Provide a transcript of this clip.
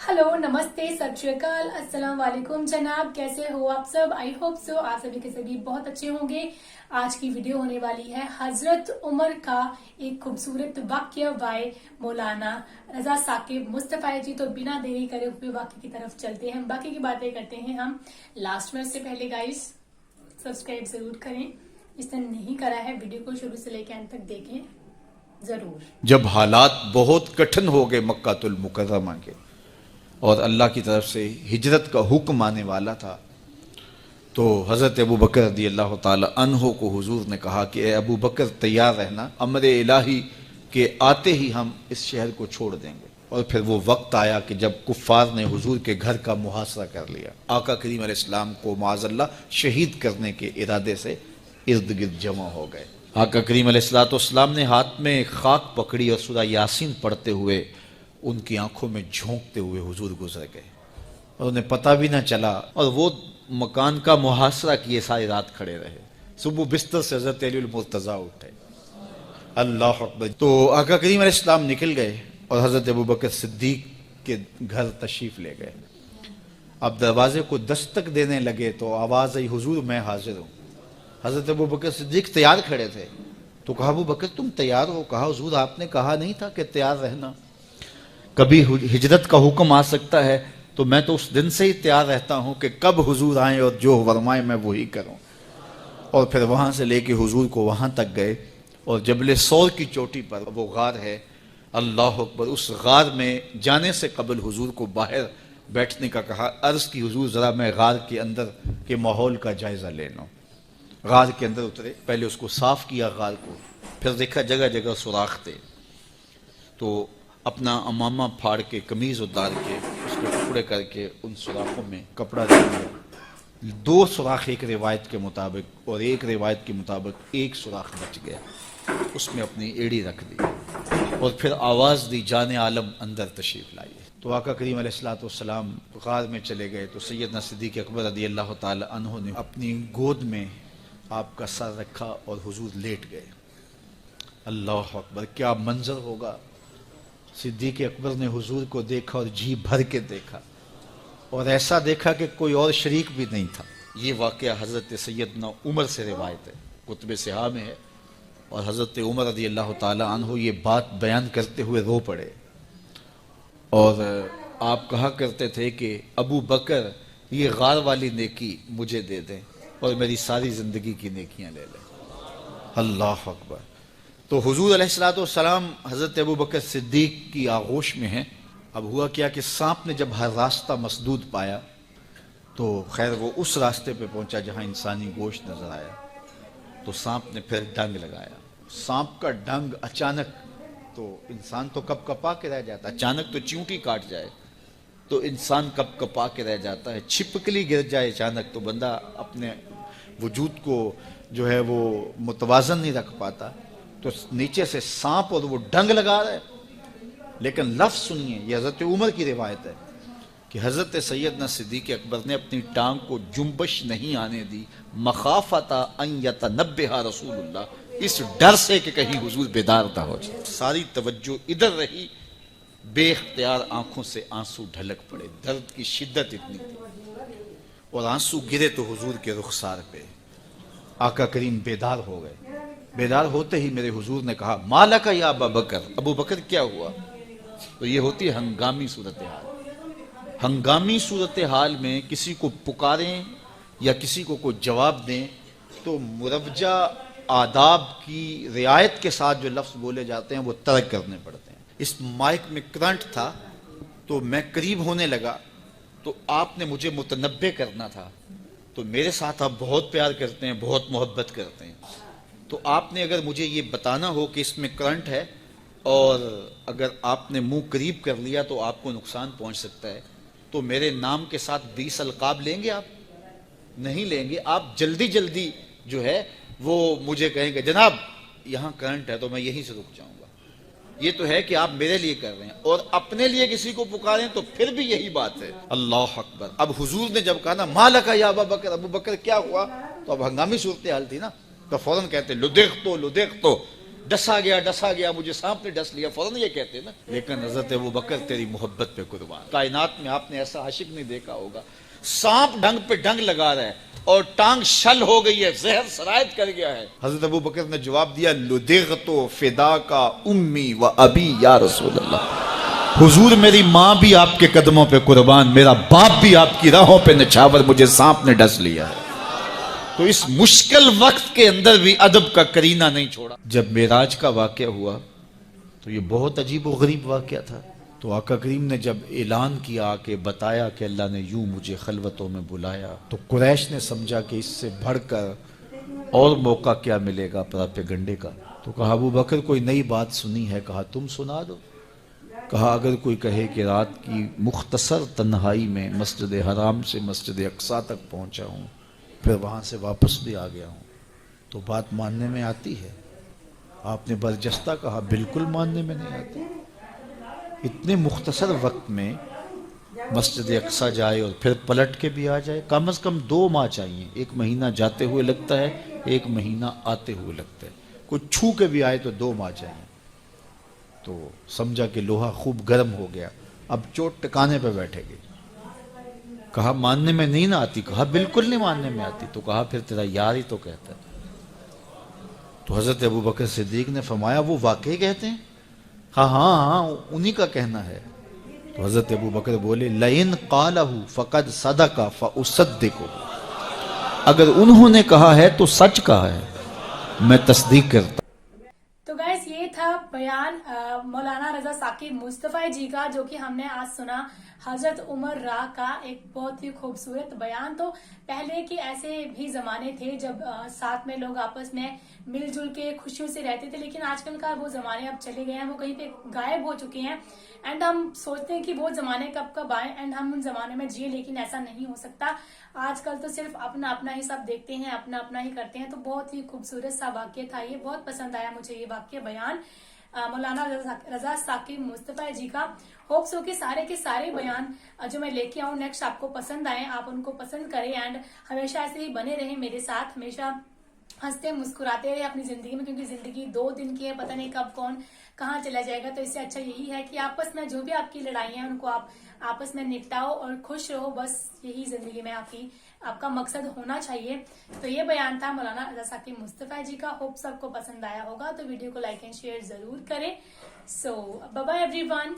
Hello, नमस्ते, सत श्री अकाल, अस्सलाम वालेकुम जनाब। कैसे हो आप सब? आई होप सो आप सभी के सभी बहुत अच्छे होंगे। आज की वीडियो होने वाली है हजरत उमर का एक खूबसूरत वाक्य बाय मौलाना रजा साकिब मुस्तफा जी। तो बिना देरी करे हुए वाक्य की तरफ चलते हैं, बाकी की बातें करते हैं हम लास्ट में। उससे पहले गाइस सब्सक्राइब जरूर करें, जिसने नहीं करा है वीडियो को शुरू से लेकर अंत तक देखें जरूर। जब हालात बहुत कठिन हो गए मक्कातुल मुकर्रमा के और अल्लाह की तरफ से हिजरत का हुक्म आने वाला था, तो हज़रत अबू बकर रज़ी अल्लाह ताला अन्हो को हुजूर ने कहा कि ए अबू बकर तैयार रहना, अमर इलाही के आते ही हम इस शहर को छोड़ देंगे। और फिर वो वक्त आया कि जब कुफ़ार ने हुजूर के घर का मुहासरा कर लिया, आका करीम अलैहिस्सलाम को माज़अल्लाह शहीद करने के इरादे से इर्द गिर्द जमा हो गए। आका करीम अलैहिस्सलाम ने हाथ में खाक पकड़ी और सूरा यासीन पढ़ते हुए उनकी आंखों में झोंकते हुए हुजूर गुजर गए और उन्हें पता भी ना चला। और वो मकान का मुहासरा किए सारी रात खड़े रहे। सुबह बिस्तर से हज़रत अलीउल मुर्तज़ा उठे, अल्लाह अकबर। तो आका करीम अलैहिस्सलाम निकल गए और हज़रत अबू बकर सिद्दीक के घर तशरीफ़ ले गए। अब दरवाजे को दस्तक देने लगे तो आवाज़ आई, हुजूर मैं हाजिर हूँ। हज़रत अबू बकर सिद्दीक तैयार खड़े थे, तो कहा अबू बकर तुम तैयार हो? कहा हुजूर आपने कहा नहीं था कि तैयार रहना, कभी हिजरत का हुक्म आ सकता है, तो मैं तो उस दिन से ही तैयार रहता हूँ कि कब हुजूर आए और जो फरमाए मैं वही करूँ। और फिर वहाँ से लेके हुजूर को वहाँ तक गए और जबल सौर की चोटी पर वो गार है, अल्लाह अकबर। उस गार में जाने से कबल हुजूर को बाहर बैठने का कहा। अर्ज़ की हुजूर ज़रा मैं गार के अंदर के माहौल का जायज़ा ले लूँ। गार के अंदर उतरे, पहले उसको साफ़ किया गार को, फिर देखा जगह जगह सुराख थे, तो अपना अमामा फाड़ के कमीज़ उतार के उसके टुकड़े करके उन सुराखों में कपड़ा डाल दिया। 2 सुराख एक रिवायत के मुताबिक और एक रिवायत के मुताबिक 1 सुराख बच गया, उसमें अपनी एड़ी रख दी और फिर आवाज़ दी जाने आलम अंदर तशरीफ़ लाइए। तो आका करीम अलैहिस्सलाम गार में चले गए तो सैयदना सिद्दीक़ अकबर रज़ी अल्लाह ताला अन्हु ने अपनी गोद में आपका सर रखा और हुजूर लेट गए। अल्लाह अकबर, क्या मंजर होगा। सिद्दीक़ अकबर ने हुजूर को देखा और जी भर के देखा और ऐसा देखा कि कोई और शरीक भी नहीं था। ये वाक़या हज़रत सैयदना उमर से रिवायत है, कुतुब सिहा में है। और हज़रत उमर रज़ी अल्लाह ताला अन्हु ये बात बयान करते हुए रो पड़े और आप कहा करते थे कि अबू बकर ये गार वाली नेकी मुझे दे दें और मेरी सारी ज़िंदगी की नेकियां ले लें। अल्लाह अकबर। तो हुजूर अलैहिस्सलाम हज़रत अबू बकर सिद्दीक की आगोश में हैं। अब हुआ क्या कि सांप ने जब हर रास्ता मसदूद पाया तो खैर वो उस रास्ते पे पहुंचा जहां इंसानी गोश्त नजर आया, तो सांप ने फिर डंग लगाया। सांप का डंग अचानक, तो इंसान तो कप कपा के रह जाता, अचानक तो चींटी काट जाए तो इंसान कप कपा के रह जाता है, छिपकली गिर जाए अचानक तो बंदा अपने वजूद को जो है वो मुतवाजन नहीं रख पाता। तो नीचे से सांप और वो डंग लगा रहा है, लेकिन लफ्ज़ सुनिए, यह हज़रत उमर की रिवायत है कि हज़रत सैयदना सिद्दीक़ अकबर ने अपनी टांग को जुम्बश नहीं आने दी, मखाफता अन यतनब्बहा रसूलुल्लाह, इस डर से कि कहीं हुजूर बेदार ना हो जाए। सारी तवज्जो इधर रही, बेख्तियार आंखों से आंसू ढलक पड़े, दर्द की शिद्दत इतनी थी और आंसू गिरे तो हुजूर के रुखसार पे। आका करीम बेदार हो गए। बेदार होते ही मेरे हुजूर ने कहा, मालका या अबू बकर, अबू बकर क्या हुआ? तो ये होती है हंगामी सूरत हाल। हंगामी सूरत हाल में किसी को पुकारें या किसी को कोई जवाब दें तो मुरवजा आदाब की रियायत के साथ जो लफ्ज़ बोले जाते हैं वो तर्क करने पड़ते हैं। इस माइक में करंट था तो मैं करीब होने लगा, तो आपने मुझे मुतनब्बे करना था। तो मेरे साथ आप बहुत प्यार करते हैं, बहुत मोहब्बत करते हैं, तो आपने अगर मुझे ये बताना हो कि इसमें करंट है और अगर आपने मुंह करीब कर लिया तो आपको नुकसान पहुंच सकता है, तो मेरे नाम के साथ 20 अलकाब लेंगे आप? नहीं लेंगे। आप जल्दी जल्दी जो है वो मुझे कहेंगे जनाब यहाँ करंट है, तो मैं यहीं से रुक जाऊंगा। ये तो है कि आप मेरे लिए कर रहे हैं, और अपने लिए किसी को पुकारें तो फिर भी यही बात है। अल्लाह अकबर। अब हुजूर ने जब कहा ना मालका या अबू बकर, अबू बकर क्या हुआ, तो अब हंगामी सूरत हाल थी ना, तो फौरन कहते लुदेख तो ڈسا گیا مجھے سانپ نے ڈس لیا، فوراً یہ کہتے نا. لیکن حضرت ابوبکر تیری محبت پہ قربان. کائنات میں آپ نے ایسا عاشق نہیں دیکھا ہوگا. سانپ ڈنگ پہ ڈنگ لگا رہا ہے اور ٹانگ شل ہو گئی ہے، زہر سرایت کر گیا ہے. حضرت ابوبکر نے جواب دیا لدغت فداک امی و ابی یا رسول اللہ. حضور میری ماں بھی آپ کے قدموں پہ قربان، میرا باپ بھی آپ کی راہوں پہ نچھاور، مجھے سانپ نے ڈس لیا ہے. تو اس مشکل وقت کے اندر بھی ادب کا کرینہ نہیں چھوڑا. جب معراج کا واقعہ ہوا تو یہ بہت عجیب و غریب واقعہ تھا. تو آقا کریم نے جب اعلان کیا کہ بتایا کہ اللہ نے یوں مجھے خلوتوں میں بلایا، تو قریش نے سمجھا کہ اس سے بڑھ کر اور موقع کیا ملے گا پراپیگنڈے کا. تو کہا ابو بکر کوئی نئی بات سنی ہے؟ کہا تم سنا دو. کہا اگر کوئی کہے کہ رات کی مختصر تنہائی میں مسجد حرام سے مسجد اقصیٰ تک پہنچا ہوں، پھر وہاں سے واپس بھی آ گیا ہوں، تو بات ماننے میں آتی ہے؟ آپ نے برجستہ کہا بالکل ماننے میں نہیں آتی. اتنے مختصر وقت میں مسجد اقصیٰ جائے اور پھر پلٹ کے بھی آ جائے، کم از کم 2 ماہ چاہیے. 1 مہینہ جاتے ہوئے لگتا ہے، 1 مہینہ آتے ہوئے لگتا ہے. کوئی چھو کے بھی آئے تو 2 ماہ چاہیے. تو سمجھا کہ لوہا خوب گرم ہو گیا، اب چوٹ ٹکانے پہ بیٹھے گے. کہا ماننے میں نہیں نہ آتی؟ کہا بالکل نہیں ماننے میں آتی. تو کہا پھر تیرا یار ہی تو کہتا ہے. تو حضرت ابوبکر صدیق نے فرمایا وہ واقعی کہتے ہیں؟ ہاں انہی کا کہنا ہے. تو حضرت ابوبکر بولے لئن قالہ فقد صدق فاصدقہ. اگر انہوں نے کہا ہے تو سچ کہا ہے، میں تصدیق کرتا. تو گائز یہ تھا بیان مولانا رضا ثاقب مصطفی جی کا، جو کہ ہم نے آج سنا حضرت عمر را کا ایک بہت ہی خوبصورت بیان. تو پہلے کے ایسے بھی زمانے تھے جب ساتھ میں لوگ آپس میں مل جل کے خوشیوں سے رہتے تھے، لیکن آج کل کا وہ زمانے اب چلے گئے ہیں، وہ کہیں پہ غائب ہو چکے ہیں. اینڈ ہم سوچتے ہیں کہ وہ زمانے کب آئے اینڈ ہم ان زمانے میں جیے، لیکن ایسا نہیں ہو سکتا. آج کل تو صرف اپنا ہی سب دیکھتے ہیں، اپنا ہی کرتے ہیں. تو بہت ہی خوبصورت سا واقعہ تھا یہ، بہت پسند آیا مجھے یہ واقعہ بیان مولانا رضا ثاقب مصطفی جی کا. ہوپ سو کہ سارے کے سارے بیان جو میں لے کے آؤں نیکسٹ آپ کو پسند آئے، آپ ان کو پسند کریں اینڈ ہمیشہ ایسے ہی بنے رہیں میرے ساتھ، ہمیشہ ہنستے مسکراتے رہے اپنی زندگی میں، کیونکہ زندگی 2 دن کی ہے، پتہ نہیں کب کون کہاں چلا جائے گا. تو اس سے اچھا یہی ہے کہ آپس میں جو بھی آپ کی لڑائیاں ہیں ان کو آپ آپس میں نپٹاؤ اور خوش رہو. بس یہی زندگی میں آپ کا مقصد ہونا چاہیے. تو یہ بیان تھا مولانا رضا ثاقب مصطفی جی کا. ہوپ سب کو پسند آیا ہوگا. تو ویڈیو کو لائک اینڈ شیئر ضرور کریں. سو بائے بائے ایوری ون.